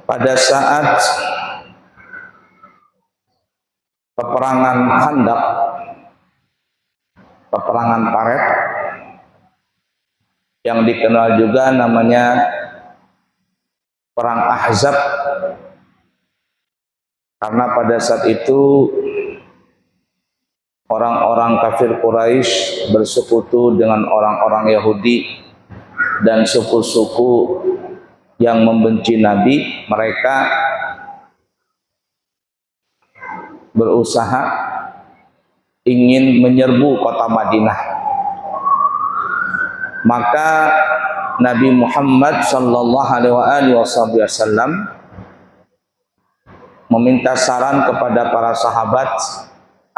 pada saat peperangan Khandaq, peperangan Paret, yang dikenal juga namanya Perang Ahzab, karena pada saat itu orang-orang kafir Quraisy bersekutu dengan orang-orang Yahudi dan suku-suku yang membenci Nabi. Mereka berusaha ingin menyerbu kota Madinah. Maka Nabi Muhammad sallallahu alaihi wasallam meminta saran kepada para sahabat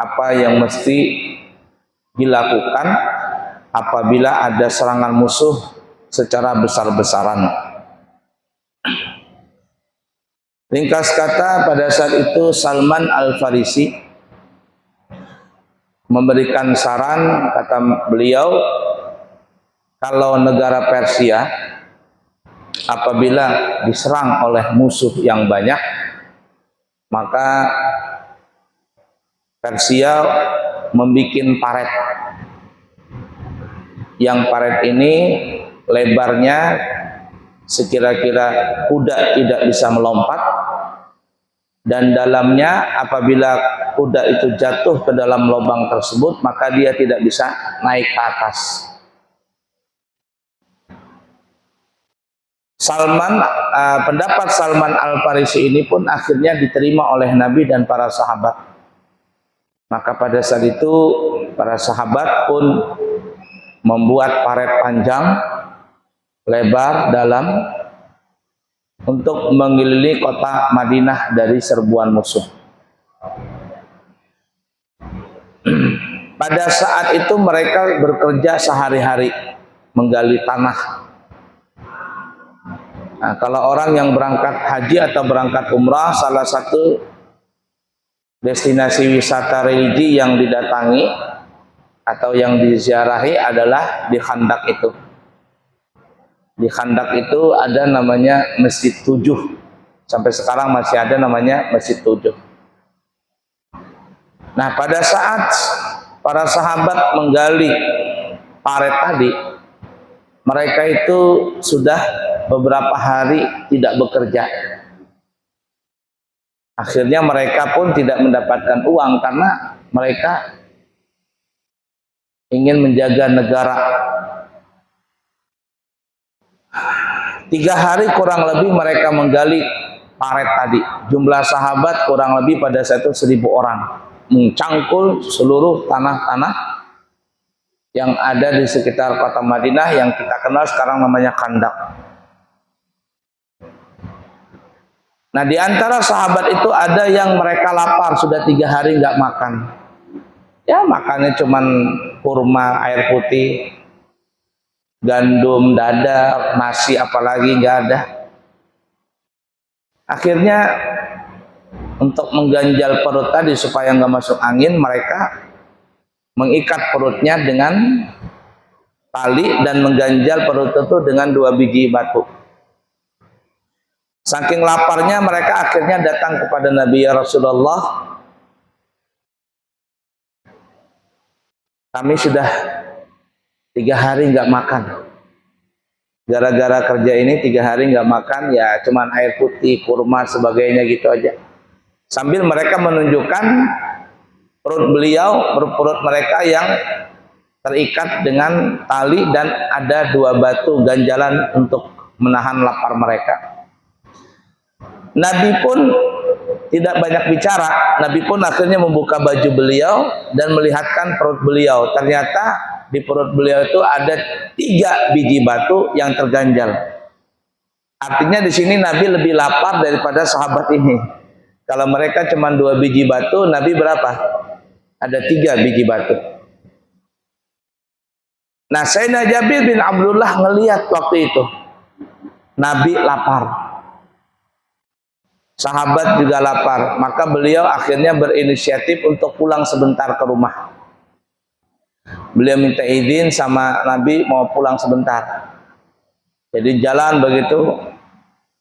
apa yang mesti dilakukan apabila ada serangan musuh secara besar-besaran. Ringkas kata, pada saat itu Salman Al-Farisi memberikan saran, kata beliau, kalau negara Persia apabila diserang oleh musuh yang banyak, maka Persia membuat paret. Yang paret ini lebarnya sekira-kira kuda tidak bisa melompat, dan dalamnya apabila kuda itu jatuh ke dalam lubang tersebut maka dia tidak bisa naik ke atas. Pendapat Salman Al-Farisi ini pun akhirnya diterima oleh Nabi dan para sahabat. Maka pada saat itu para sahabat pun membuat paret panjang, lebar, dalam untuk mengelilingi kota Madinah dari serbuan musuh. Pada saat itu mereka bekerja sehari-hari menggali tanah. Nah, kalau orang yang berangkat haji atau berangkat umrah, salah satu destinasi wisata religi yang didatangi atau yang diziarahi adalah di Khandaq itu. Di Khandaq itu ada namanya Masjid 7. Sampai sekarang masih ada namanya Masjid 7. Nah, pada saat para sahabat menggali paret tadi, mereka itu sudah beberapa hari tidak bekerja. Akhirnya mereka pun tidak mendapatkan uang karena mereka ingin menjaga negara. 3 hari kurang lebih mereka menggali paret tadi. Jumlah sahabat kurang lebih pada saat itu 1000 orang, mencangkul seluruh tanah-tanah yang ada di sekitar kota Madinah yang kita kenal sekarang namanya Khandaq. Nah, di antara sahabat itu ada yang mereka lapar, sudah 3 hari nggak makan. Ya, makannya cuman kurma, air putih, gandum, dada, nasi, apalagi nggak ada. Akhirnya untuk mengganjal perut tadi supaya nggak masuk angin, mereka mengikat perutnya dengan tali dan mengganjal perut itu dengan 2 biji batu. Saking laparnya mereka akhirnya datang kepada Nabi, ya Rasulullah, kami sudah 3 hari nggak makan. Gara-gara kerja ini 3 hari nggak makan, ya cuman air putih, kurma, sebagainya gitu aja. Sambil mereka menunjukkan perut mereka yang terikat dengan tali dan ada 2 batu ganjalan untuk menahan lapar mereka. Nabi pun tidak banyak bicara. Nabi pun akhirnya membuka baju beliau dan melihatkan perut beliau. Ternyata di perut beliau itu ada 3 biji batu yang terganjal. Artinya di sini Nabi lebih lapar daripada sahabat ini. Kalau mereka cuma 2 biji batu, Nabi berapa? Ada 3 biji batu. Nah, Sayyidina Jabir bin Abdullah ngelihat waktu itu Nabi lapar, sahabat juga lapar, maka beliau akhirnya berinisiatif untuk pulang sebentar ke rumah. Beliau minta izin sama Nabi mau pulang sebentar. Jadi jalan begitu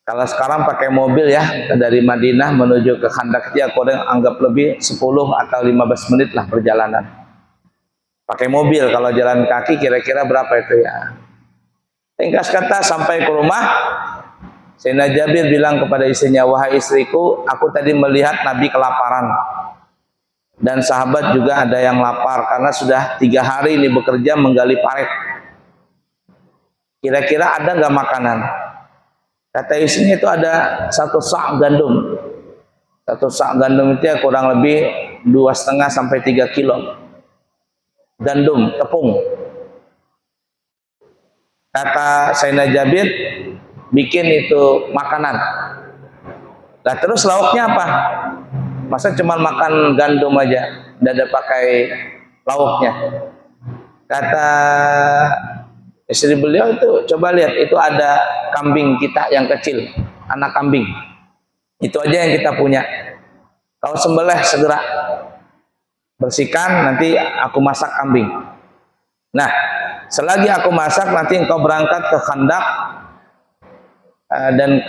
Kalau sekarang pakai mobil ya, dari Madinah menuju ke Khandak dia kurang anggap lebih 10 atau 15 menit lah perjalanan. Pakai mobil, kalau jalan kaki kira-kira berapa itu ya? Ringkas kata sampai ke rumah, Sayyidina Jabir bilang kepada istrinya, wahai istriku, aku tadi melihat Nabi kelaparan. Dan sahabat juga ada yang lapar karena sudah 3 hari ini bekerja menggali parit. Kira-kira ada nggak makanan? Kata istrinya itu ada 1 sak gandum. 1 sak gandum itu ya kurang lebih 2,5 sampai 3 kilo. Gandum, tepung. Kata Sayyidina Jabir, bikin itu makanan. Nah terus lauknya apa? Masa cuma makan gandum aja, tidak ada pakai lauknya. Kata istri beliau itu, coba lihat, itu ada kambing kita yang kecil, anak kambing. Itu aja yang kita punya. Kau sembelih segera, bersihkan, nanti aku masak kambing. Nah, selagi aku masak, nanti engkau berangkat ke Khandak dan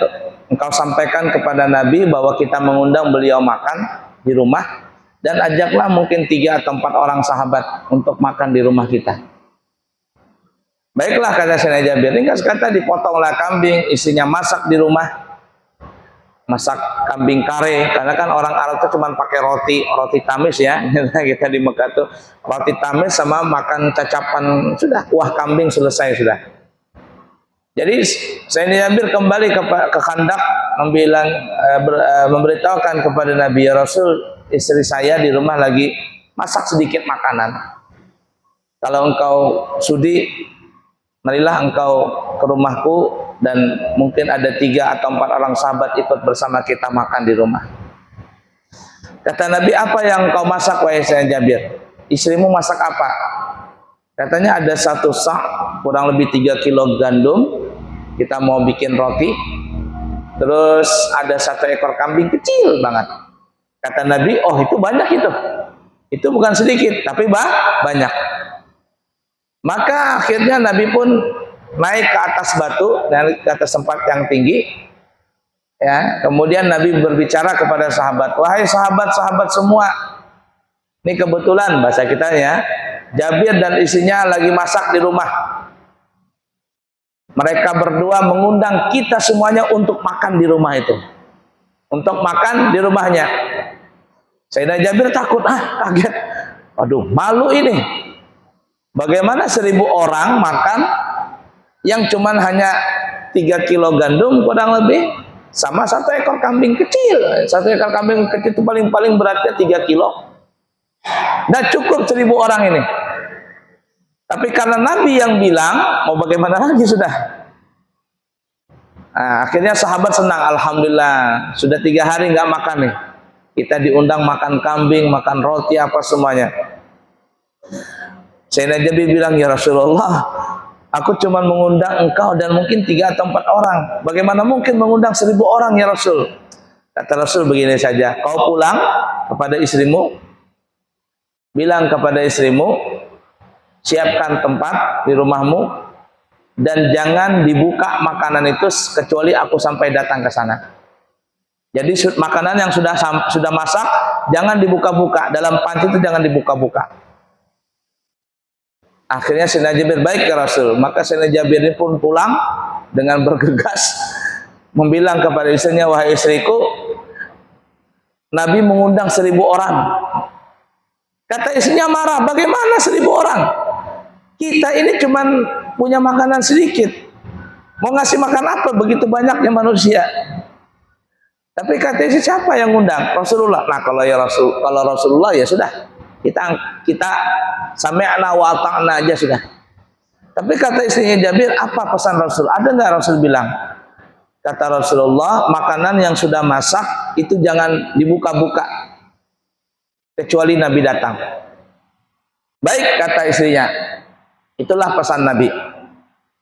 engkau sampaikan kepada Nabi bahwa kita mengundang beliau makan di rumah, dan ajaklah mungkin 3 atau 4 orang sahabat untuk makan di rumah kita. Baiklah, kata Sayyidina Jabir. Ringkas kata, dipotonglah kambing, isinya masak di rumah, masak kambing kare, karena kan orang Arab itu cuma pakai roti tamis ya. Kita di Mekah tuh roti tamis sama makan cacapan, sudah kuah kambing selesai sudah. Jadi Sayyidina Jabir kembali ke Khandak memberitahukan kepada Nabi, ya Rasul, istri saya di rumah lagi masak sedikit makanan. Kalau engkau sudi, marilah engkau ke rumahku dan mungkin ada 3 atau 4 orang sahabat ikut bersama kita makan di rumah. Kata Nabi, apa yang kau masak wahai Sayyidina Jabir? Istrimu masak apa? Katanya ada 1 sak kurang lebih 3 kilo gandum, kita mau bikin roti. Terus ada 1 ekor kambing kecil banget. Kata Nabi, oh itu banyak itu bukan sedikit tapi banyak. Maka akhirnya Nabi pun naik ke atas batu, naik ke atas tempat yang tinggi ya. Kemudian Nabi berbicara kepada sahabat, wahai sahabat-sahabat semua, ini kebetulan bahasa kita ya, Jabir dan istrinya lagi masak di rumah. Mereka berdua mengundang kita semuanya untuk makan di rumah itu, untuk makan di rumahnya. Sayyidina Jabir takut, kaget, aduh malu ini. Bagaimana 1.000 orang makan yang cuman hanya 3 kilo gandum kurang lebih, sama 1 ekor kambing kecil. 1 ekor kambing kecil itu paling beratnya 3 kilo. Nah cukup 1.000 orang ini. Tapi karena Nabi yang bilang, mau bagaimana lagi sudah. Nah, akhirnya sahabat senang, alhamdulillah sudah 3 hari nggak makan nih. Kita diundang makan kambing, makan roti apa semuanya. Sayyidina Jabir bilang, ya Rasulullah, aku cuma mengundang engkau dan mungkin 3 atau 4 orang. Bagaimana mungkin mengundang 1.000 orang ya Rasul? Kata Rasul begini saja, kau pulang kepada istrimu, bilang kepada istrimu, siapkan tempat di rumahmu dan jangan dibuka makanan itu kecuali aku sampai datang ke sana. Jadi makanan yang sudah masak jangan dibuka-buka, dalam panci itu jangan dibuka-buka. Akhirnya Sayyidina Jabir, baik ya Rasul. Maka Sayyidina Jabir ini pun pulang dengan bergegas, membilang kepada istrinya, wahai istriku, Nabi mengundang 1.000 orang. Kata istrinya marah, bagaimana 1.000 orang? Kita ini cuman punya makanan sedikit. Mau ngasih makan apa begitu banyaknya manusia? Tapi kata istri, siapa yang undang? Rasulullah. Nah kalau Rasulullah ya sudah. Kita sami'na wa ata'na aja sudah. Tapi kata istrinya Jabir, apa pesan Rasul? Ada nggak Rasul bilang? Kata Rasulullah, makanan yang sudah masak itu jangan dibuka-buka kecuali Nabi datang. Baik, kata istrinya. Itulah pesan Nabi.